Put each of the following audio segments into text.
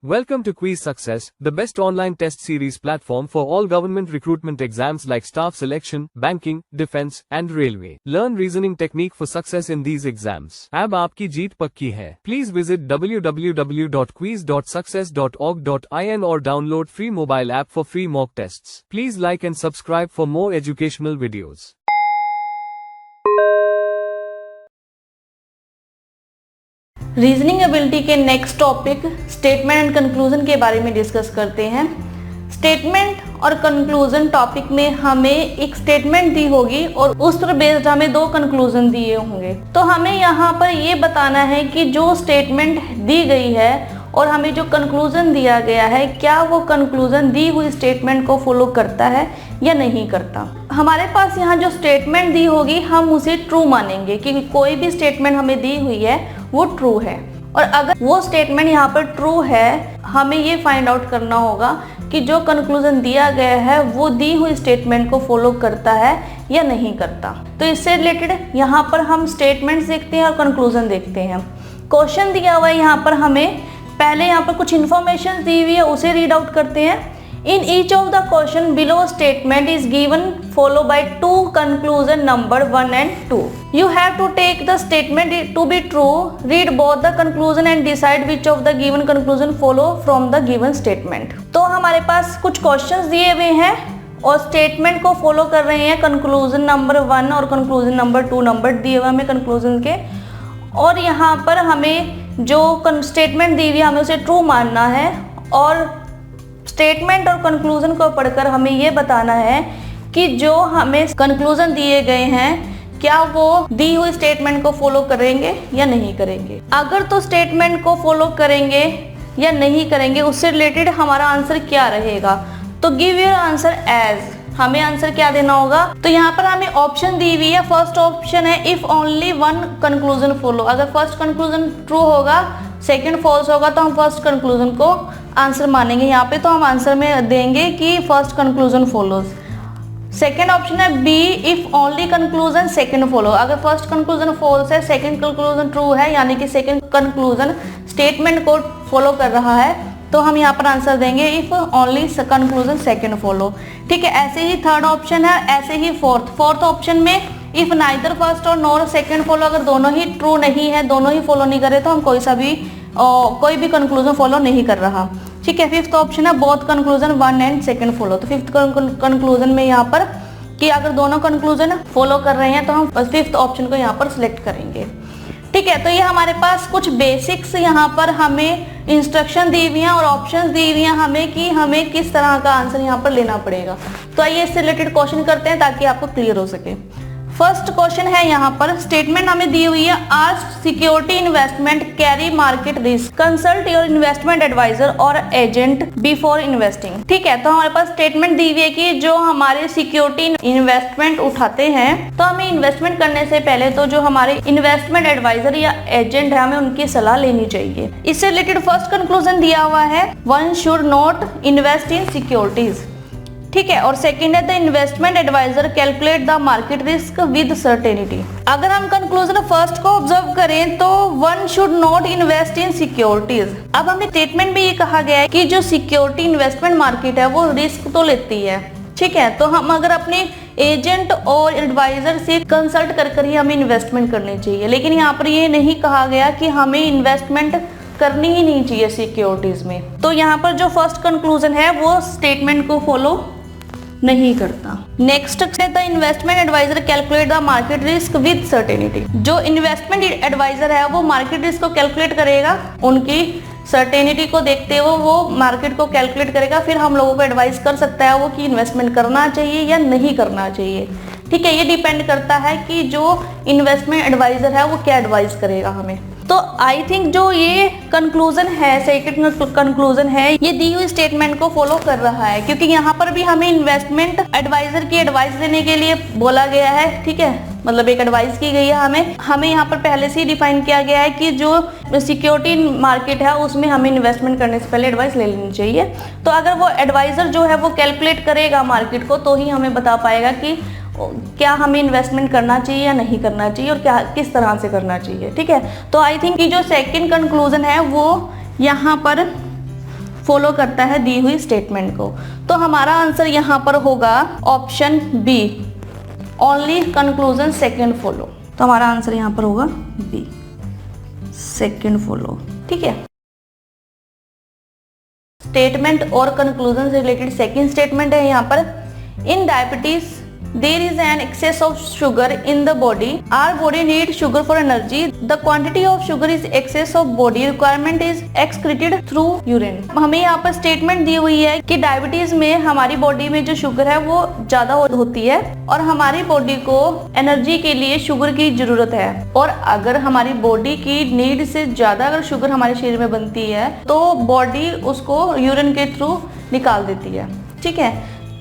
Welcome to Quiz Success, the best online test series platform for all government recruitment exams like staff selection, banking, defense, and railway. Learn reasoning technique for success in these exams. अब आपकी जीत पक्की है. Please visit www.quiz.success.org.in or download free mobile app for free mock tests. Please like and subscribe for more educational videos. Reasoning ability के next topic statement and conclusion के बारे में discuss करते हैं। स्टेटमेंट और कंक्लूजन टॉपिक में हमें एक स्टेटमेंट दी होगी और उस पर बेस्ड हमें दो कंक्लूजन दिए होंगे। तो हमें यहाँ पर ये बताना है कि जो स्टेटमेंट दी गई है और हमें जो कंक्लूजन दिया गया है, क्या वो कंक्लूजन दी हुई स्टेटमेंट को फॉलो करता है या नहीं करता। हमारे पास यहाँ जो स्टेटमेंट दी होगी हम उसे ट्रू मानेंगे कि कोई भी स्टेटमेंट हमें दी हुई है वो ट्रू है। और अगर वो स्टेटमेंट यहाँ पर ट्रू है, हमें ये फाइंड आउट करना होगा कि जो कंक्लूजन दिया गया है वो दी हुई स्टेटमेंट को फॉलो करता है या नहीं करता। तो इससे रिलेटेड यहाँ पर हम स्टेटमेंट्स देखते हैं और कंक्लूजन देखते हैं। क्वेश्चन दिया हुआ है यहाँ पर, हमें पहले यहाँ पर कुछ इन्फॉर्मेशन दी हुई है उसे रीड आउट करते हैं। In each of the question below statement is given followed by two conclusion number 1 and 2. You have to take the statement to be true, read both the conclusion and decide which of the given conclusion follow from the given statement. तो हमारे पास कुछ questions दिए हुए हैं और statement को follow कर रहे हैं कंक्लूजन नंबर 1 और कंक्लूजन नंबर 2 नंबर दिए हुए हमें कंक्लूजन के। और यहाँ पर हमें जो स्टेटमेंट दी हुई है हमें उसे ट्रू मानना है और स्टेटमेंट और कंक्लूजन को पढ़कर हमें ये बताना है कि जो हमें कंक्लूजन दिए गए हैं क्या वो दी हुई स्टेटमेंट को फॉलो करेंगे या नहीं करेंगे। अगर तो स्टेटमेंट को फॉलो करेंगे या नहीं करेंगे उससे रिलेटेड हमारा आंसर क्या रहेगा। तो गिव योर आंसर एज, हमें आंसर क्या देना होगा। तो यहाँ पर हमें ऑप्शन दी हुई है। फर्स्ट ऑप्शन है if only one conclusion follow. अगर फर्स्ट कंक्लूजन ट्रू होगा, सेकंड फॉल्स होगा तो हम फर्स्ट कंक्लूजन को आंसर मानेंगे। यहाँ पे तो हम आंसर में देंगे कि first conclusion follows. Second option है B if only conclusion second follow. अगर फर्स्ट कंक्लूजन फॉल्स है, सेकंड कंक्लूजन ट्रू है, यानी कि सेकंड कंक्लूजन स्टेटमेंट को फॉलो कर रहा है, तो हम यहाँ पर आंसर देंगे if only conclusion second follow. ठीक है, ऐसे ही थर्ड ऑप्शन है, ऐसे ही फोर्थ ऑप्शन में इफ नाइदर फर्स्ट और नॉर सेकंड फॉलो। अगर दोनों ही ट्रू नहीं है, दोनों ही फॉलो नहीं करे तो हम कोई भी कंक्लूजन फॉलो नहीं कर रहा। ठीक है, फिफ्थ ऑप्शन है both conclusion 1 and second follow. तो फिफ्थ कंक्लूजन में यहाँ पर कि अगर दोनों कंक्लूजन फॉलो कर रहे हैं तो हम फिफ्थ ऑप्शन को यहाँ पर सिलेक्ट करेंगे। ठीक है, तो ये हमारे पास कुछ बेसिक्स यहाँ पर हमें इंस्ट्रक्शन दी हुई हैं और ऑप्शंस दी हुई हैं हमें कि हमें किस तरह का आंसर यहाँ पर लेना पड़ेगा। तो आइए इससे रिलेटेड क्वेश्चन करते हैं ताकि आपको क्लियर हो सके। फर्स्ट क्वेश्चन है यहाँ पर, स्टेटमेंट हमें दी हुई है आज security investment carry market risk, consult your investment advisor और एजेंट बिफोर इन्वेस्टिंग। ठीक है, तो हमारे पास स्टेटमेंट दी हुई है कि जो हमारे सिक्योरिटी इन्वेस्टमेंट उठाते हैं तो हमें इन्वेस्टमेंट करने से पहले तो जो हमारे इन्वेस्टमेंट एडवाइजर या एजेंट है हमें उनकी सलाह लेनी चाहिए। इससे रिलेटेड फर्स्ट कंक्लूजन दिया हुआ है one should not invest in securities. ठीक है, और सेकंड है the investment advisor calculate the market risk with certainty. अगर हम कंक्लूजन फर्स्ट को ऑब्जर्व करें तो one should not invest in securities. अब हमें स्टेटमेंट में ये कहा गया है कि जो सिक्योरिटी इन्वेस्टमेंट मार्केट है वो रिस्क तो लेती है। ठीक है, तो हम अगर अपने एजेंट और एडवाइजर से कंसल्ट कर ही हमें इन्वेस्टमेंट करनी चाहिए, लेकिन यहाँ पर ये नहीं कहा गया कि हमें इन्वेस्टमेंट करनी ही नहीं चाहिए सिक्योरिटीज में। तो यहाँ पर जो फर्स्ट कंक्लूजन है वो स्टेटमेंट को फॉलो नहीं करता। नेक्स्ट है the investment advisor calculate the market risk with certainty. जो इन्वेस्टमेंट एडवाइजर है वो मार्केट रिस्क को कैलकुलेट करेगा, उनकी सर्टेनिटी को देखते हुए वो मार्केट को कैलकुलेट करेगा, फिर हम लोगों को एडवाइस कर सकता है वो कि इन्वेस्टमेंट करना चाहिए या नहीं करना चाहिए। ठीक है, ये डिपेंड करता है कि जो इन्वेस्टमेंट एडवाइजर है वो क्या एडवाइस करेगा हमें। तो आई थिंक जो ये कंक्लूजन है, सेकंड कंक्लूजन है, ये दी हुई स्टेटमेंट को फॉलो कर रहा है, क्योंकि यहाँ पर भी हमें इन्वेस्टमेंट एडवाइजर की एडवाइस देने के लिए बोला गया है। ठीक है, मतलब एक एडवाइस की गई है हमें यहाँ पर पहले से ही डिफाइन किया गया है कि जो सिक्योरिटी मार्केट है उसमें हमें इन्वेस्टमेंट करने से पहले एडवाइस ले लेनी चाहिए। तो अगर वो एडवाइजर जो है वो कैलकुलेट करेगा मार्केट को तो ही हमें बता पाएगा कि क्या हमें इन्वेस्टमेंट करना चाहिए या नहीं करना चाहिए और क्या किस तरह से करना चाहिए। ठीक है, तो आई थिंक कि जो सेकंड कंक्लूजन है वो यहाँ पर फॉलो करता है दी हुई स्टेटमेंट को। तो हमारा आंसर यहाँ पर होगा option B, only conclusion second follow. तो हमारा आंसर यहाँ पर होगा बी, सेकंड फॉलो। ठीक है, स्टेटमेंट और कंक्लूजन से रिलेटेड सेकंड स्टेटमेंट है यहाँ पर, in diabetes there is an excess of sugar in the body, our body needs sugar for energy, the quantity of sugar is excess of body requirement is excreted through urine। हमें यहाँ पर statement दी हुई है कि diabetes में हमारी body में जो शुगर है वो ज्यादा होती है और हमारी बॉडी को एनर्जी के लिए शुगर की जरूरत है, और अगर हमारी बॉडी की नीड से ज्यादा अगर शुगर हमारे शरीर में बनती है तो बॉडी उसको यूरिन के थ्रू निकाल देती है। ठीक है,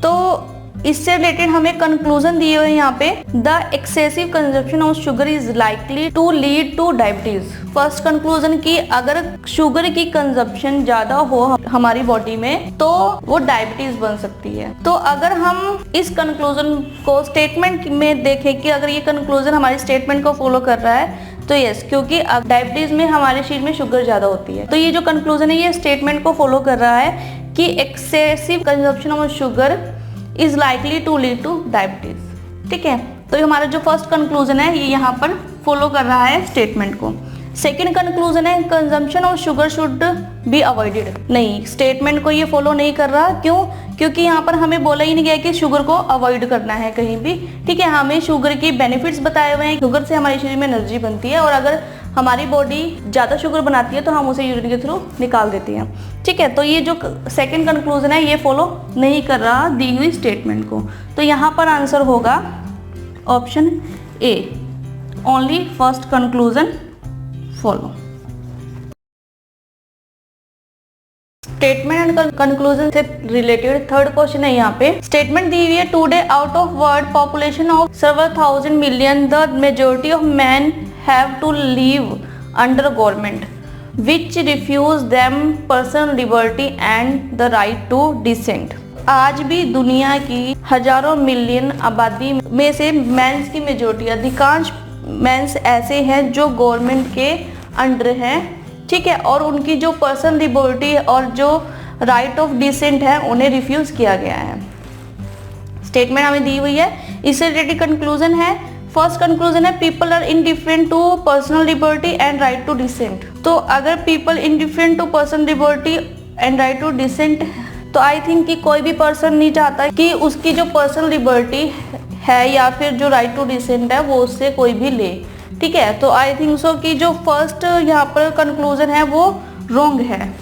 तो इससे रिलेटेड हमें कंक्लूजन दिए हुए यहाँ पे, the excessive consumption of sugar is likely to lead to diabetes. First conclusion की अगर शुगर की कंजप्शन ज्यादा हो हमारी बॉडी में तो वो डायबिटीज बन सकती है। तो अगर हम इस कंक्लूजन को स्टेटमेंट में देखें कि अगर ये कंक्लूजन हमारी स्टेटमेंट को फॉलो कर रहा है तो यस, क्योंकि अब डायबिटीज में हमारे शरीर में शुगर ज्यादा होती है। तो ये जो कंक्लूजन है ये स्टेटमेंट को फॉलो कर रहा है कि excessive consumption of sugar is likely to lead to diabetes. ठीक है, तो हमारा जो फर्स्ट कंक्लूजन है ये यहाँ पर फॉलो कर रहा है स्टेटमेंट को। सेकेंड कंक्लूजन है consumption of sugar should be avoided. नहीं, स्टेटमेंट को ये फॉलो नहीं कर रहा। क्यों? क्योंकि यहाँ पर हमें बोला ही नहीं गया कि शुगर को अवॉइड करना है कहीं भी। ठीक है, हमें शुगर के बेनिफिट्स बताए हुए हैं। शुगर से हमारे शरीर में एनर्जी बनती है और अगर हमारी बॉडी ज़्यादा शुगर बनाती है तो हम उसे यूरिन के थ्रू निकाल देते हैं। ठीक है, तो ये जो सेकंड कंक्लूजन है ये फॉलो नहीं कर रहा दी हुई स्टेटमेंट को। तो यहाँ पर आंसर होगा option A, only first conclusion follow. Statement and conclusion से रिलेटेड थर्ड क्वेश्चन है यहाँ पे, स्टेटमेंट दी हुई है, today out of world population of several thousand million the majority of man have to live under government which refuse them personal liberty and the right to dissent। आज भी दुनिया की हजारों मिलियन आबादी में से मैंस की मेजोरिटी, अधिकांश मैंस ऐसे हैं जो गवर्नमेंट के अंडर हैं। ठीक है, और उनकी जो पर्सनल लिबर्टी और जो राइट ऑफ डिसेंट है उन्हें रिफ्यूज किया गया है। स्टेटमेंट हमें दी हुई है, इससे रिलेटेड कंक्लूजन है, फर्स्ट कंक्लूजन है people are indifferent to personal liberty and right to dissent. तो अगर people indifferent to personal liberty and right to dissent, तो आई थिंक कि कोई भी पर्सन नहीं चाहता कि उसकी जो पर्सनल लिबर्टी है या फिर जो राइट टू डिसेंट है वो उससे कोई भी ले। ठीक है, तो आई थिंक सो कि जो फर्स्ट यहाँ पर कंक्लूजन है वो रॉन्ग है।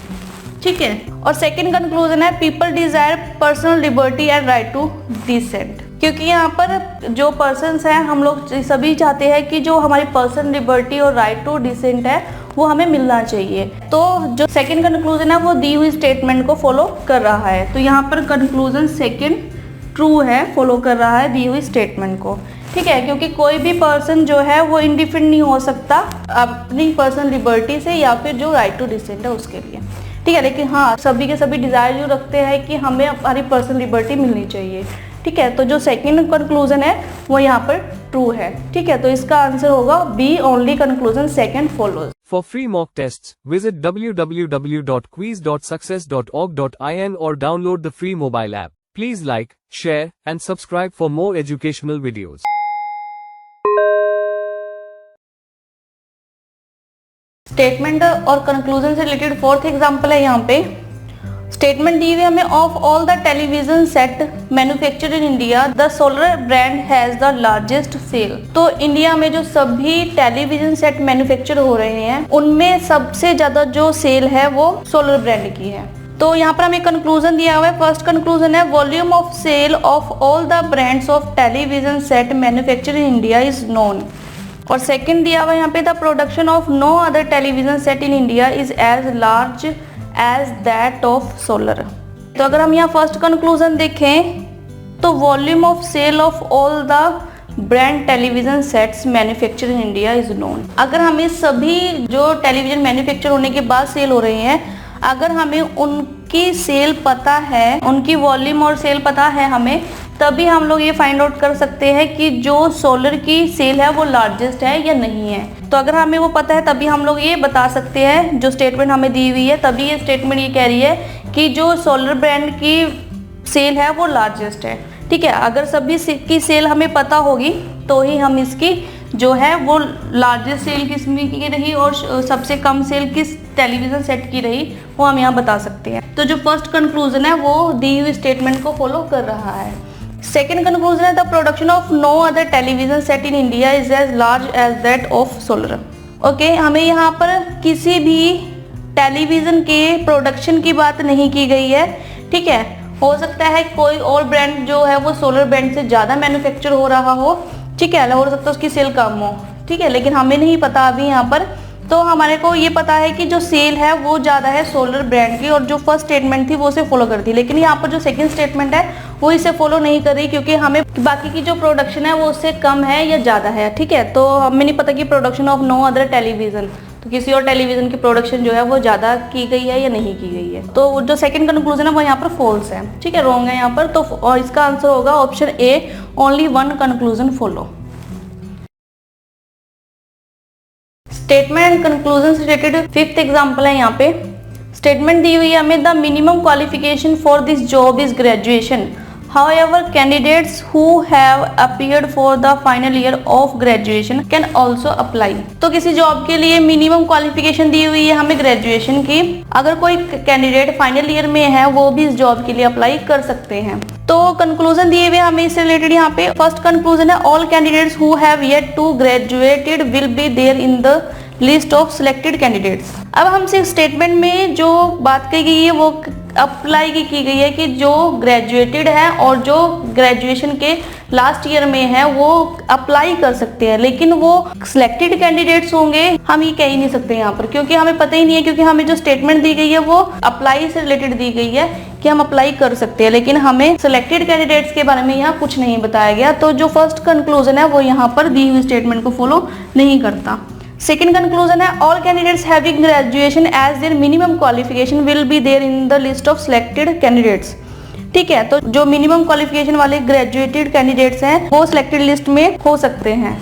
ठीक है, और सेकंड कंक्लूजन है people desire personal liberty and right to dissent, क्योंकि यहाँ पर जो पर्सन्स हैं हम लोग सभी चाहते हैं कि जो हमारी पर्सनल लिबर्टी और राइट टू डिसेंट है वो हमें मिलना चाहिए। तो जो सेकंड कंक्लूजन है वो दी हुई स्टेटमेंट को फॉलो कर रहा है। तो यहाँ पर कंक्लूजन सेकंड ट्रू है, फॉलो कर रहा है दी हुई स्टेटमेंट को। ठीक है, क्योंकि कोई भी पर्सन जो है वो इंडिफरेंट नहीं हो सकता अपनी पर्सनल लिबर्टी से या फिर जो राइट टू डिसेंट है उसके लिए। ठीक है, लेकिन हाँ सभी के सभी डिजायर जो रखते हैं कि हमें हमारी पर्सनल लिबर्टी मिलनी चाहिए। ठीक है, तो जो सेकंड कंक्लूजन है वो यहाँ पर ट्रू है। ठीक है, तो इसका आंसर होगा B, only conclusion second follows. For free mock tests, visit www.quiz.success.org.in or download the free mobile app. Please like, share, and subscribe for more educational videos. Statement और कंक्लूजन से रिलेटेड फोर्थ एग्जांपल है यहाँ पे, statement दी हुई है हमें, of all the television set manufactured in India the Solar brand has the largest sale. तो इंडिया में जो सभी टेलीविजन सेट मैन्युफैक्चर हो रहे हैं उनमें सबसे ज्यादा जो सेल है वो सोलर ब्रांड की है। तो यहाँ पर हमें कंक्लूजन दिया हुआ है, फर्स्ट कंक्लूजन है volume of sale of all the brands of television set manufactured in India is known. और सेकंड दिया हुआ है यहाँ पे, the production of no other television set in India is as large as that of Solar. तो अगर हम यहाँ फर्स्ट कंक्लूजन देखें तो volume of sale of all the brand television sets manufacture in India is known. अगर हमें सभी जो टेलीविजन मैन्युफैक्चर होने के बाद सेल हो रहे हैं, अगर हमें उनकी सेल पता है, उनकी वॉल्यूम और सेल पता है हमें, तभी हम लोग ये फाइंड आउट कर सकते हैं कि जो सोलर की सेल है वो लार्जेस्ट है या नहीं है। तो अगर हमें वो पता है तभी हम लोग ये बता सकते हैं, जो स्टेटमेंट हमें दी हुई है तभी ये स्टेटमेंट ये कह रही है कि जो सोलर ब्रांड की सेल है वो लार्जेस्ट है। ठीक है, अगर सभी की सेल हमें पता होगी तो ही हम इसकी जो है वो लार्जेस्ट सेल किस में की रही और सबसे कम सेल किस टेलीविजन सेट की रही वो हम यहाँ बता सकते हैं। तो जो फर्स्ट कंक्लूजन है वो दी हुई स्टेटमेंट को फॉलो कर रहा है। सेकेंड कंक्लूजन है the production of no other television set in India is as large as that of Solar. Okay, हमें यहाँ पर किसी भी टेलीविजन के प्रोडक्शन की बात नहीं की गई है। ठीक है, हो सकता है कोई और ब्रांड जो है वो सोलर ब्रांड से ज़्यादा मैन्युफैक्चर हो रहा हो। ठीक है, हो सकता है उसकी सेल कम हो। ठीक है, लेकिन हमें नहीं पता अभी यहाँ पर। तो हमारे को ये पता है कि जो सेल है वो ज़्यादा है सोलर ब्रांड की और जो फर्स्ट स्टेटमेंट थी वो उसे फॉलो करती, लेकिन यहाँ पर जो सेकंड स्टेटमेंट है वो इसे फॉलो नहीं कर रही क्योंकि हमें बाकी की जो प्रोडक्शन है वो उससे कम है या ज़्यादा है। ठीक है, तो हमें नहीं पता कि production of no other television, तो किसी और टेलीविजन की प्रोडक्शन जो है वो ज़्यादा की गई है या नहीं की गई है। तो जो सेकंड कंक्लूजन है वो यहाँ पर फॉल्स है। ठीक है, रॉन्ग है यहाँ पर। तो और इसका आंसर होगा option A, only one conclusion follow. Statement and conclusion से रिलेटेड फिफ्थ एग्जांपल है यहाँ पे। स्टेटमेंट दी हुई है हमें, the minimum qualification for this job is graduation. However, candidates who have appeared for the final year of graduation can also apply। तो किसी जॉब के लिए मिनिमम क्वालिफिकेशन दी हुई है हमें ग्रेजुएशन की। अगर कोई कैंडिडेट फाइनल ईयर में है वो भी इस जॉब के लिए अप्लाई कर सकते हैं। तो कंक्लूजन दिए हुए हमें इससे रिलेटेड यहाँ पे फर्स्ट कंक्लूजन है, all candidates who have yet to graduated will be there in the list of selected candidates. अब हमसे स्टेटमेंट में जो बात कही गई है वो अप्लाई की गई है कि जो ग्रेजुएटेड है और जो ग्रेजुएशन के लास्ट ईयर में है वो अप्लाई कर सकते हैं, लेकिन वो सिलेक्टेड कैंडिडेट्स होंगे हम ये कह ही नहीं सकते यहाँ पर, क्योंकि हमें पता ही नहीं है। क्योंकि हमें जो स्टेटमेंट दी गई है वो अप्लाई से रिलेटेड दी गई है कि हम अप्लाई कर सकते हैं, लेकिन हमें सिलेक्टेड कैंडिडेट्स के बारे में यहाँ कुछ नहीं बताया गया। तो जो फर्स्ट कंक्लूजन है वो यहाँ पर दी हुई स्टेटमेंट को फॉलो नहीं करता। सेकेंड कंक्लूजन है, all candidates having graduation as their minimum qualification will be there in the list of selected candidates. ठीक है, तो जो मिनिमम क्वालिफिकेशन वाले ग्रेजुएटेड कैंडिडेट्स हैं वो सिलेक्टेड लिस्ट में हो सकते हैं।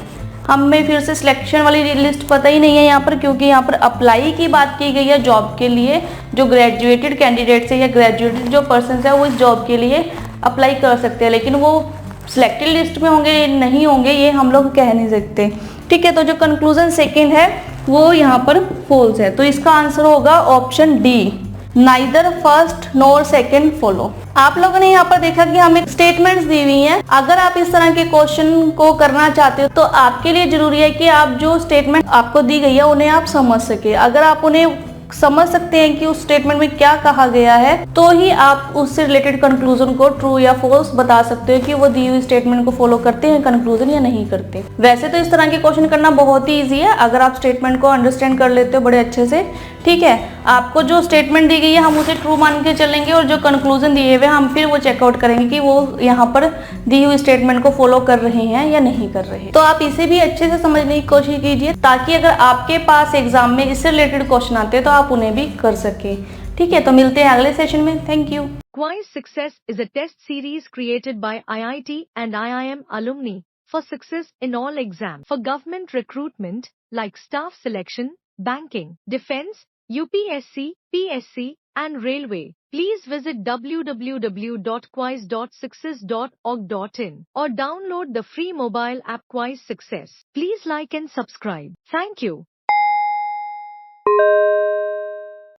हमें फिर से सिलेक्शन वाली लिस्ट पता ही नहीं है यहाँ पर, क्योंकि यहाँ पर अप्लाई की बात की गई है जॉब के लिए। जो ग्रेजुएटेड कैंडिडेट्स है या ग्रेजुएटेड जो पर्सन है वो इस जॉब के लिए अप्लाई कर सकते हैं, लेकिन वो सिलेक्टेड लिस्ट में होंगे नहीं होंगे ये हम लोग कह नहीं सकते। ठीक है, तो जो कंक्लूजन सेकेंड है वो यहाँ पर फॉल्स है। तो इसका आंसर होगा ऑप्शन डी, नाइदर फर्स्ट नोर सेकेंड फॉलो। आप लोगों ने यहाँ पर देखा कि हमें स्टेटमेंट्स दी हुई हैं। अगर आप इस तरह के क्वेश्चन को करना चाहते हो तो आपके लिए जरूरी है कि आप जो स्टेटमेंट आपको दी गई है उन्हें आप समझ सके। अगर आप उन्हें समझ सकते हैं कि उस स्टेटमेंट में क्या कहा गया है तो ही आप उससे रिलेटेड कंक्लूजन को ट्रू या फॉल्स बता सकते हो कि वो दी हुई स्टेटमेंट को फॉलो करते हैं कंक्लूजन या नहीं करते। वैसे तो इस तरह के क्वेश्चन करना बहुत ही ईजी है अगर आप स्टेटमेंट को अंडरस्टैंड कर लेते हो बड़े अच्छे से। ठीक है, आपको जो स्टेटमेंट दी गई है हम उसे ट्रू मान के चलेंगे और जो कंक्लूजन दिए हुए हम फिर वो चेकआउट करेंगे कि वो यहाँ पर दी हुई स्टेटमेंट को फॉलो कर रहे हैं या नहीं कर रहे। तो आप इसे भी अच्छे से समझने की कोशिश कीजिए ताकि अगर आपके पास एग्जाम में इससे रिलेटेड क्वेश्चन आते हैं तो आप उन्हें भी कर सके। ठीक है, तो मिलते हैं अगले सेशन में। Thank you. Quiz Success is a test series created by IIT and IIM alumni for success in all exams for government recruitment like staff selection, banking, defense, UPSC, PSC, and railway. Please visit www.quiz.success.org.in or download the free mobile app Quiz Success. Please like and subscribe. Thank you.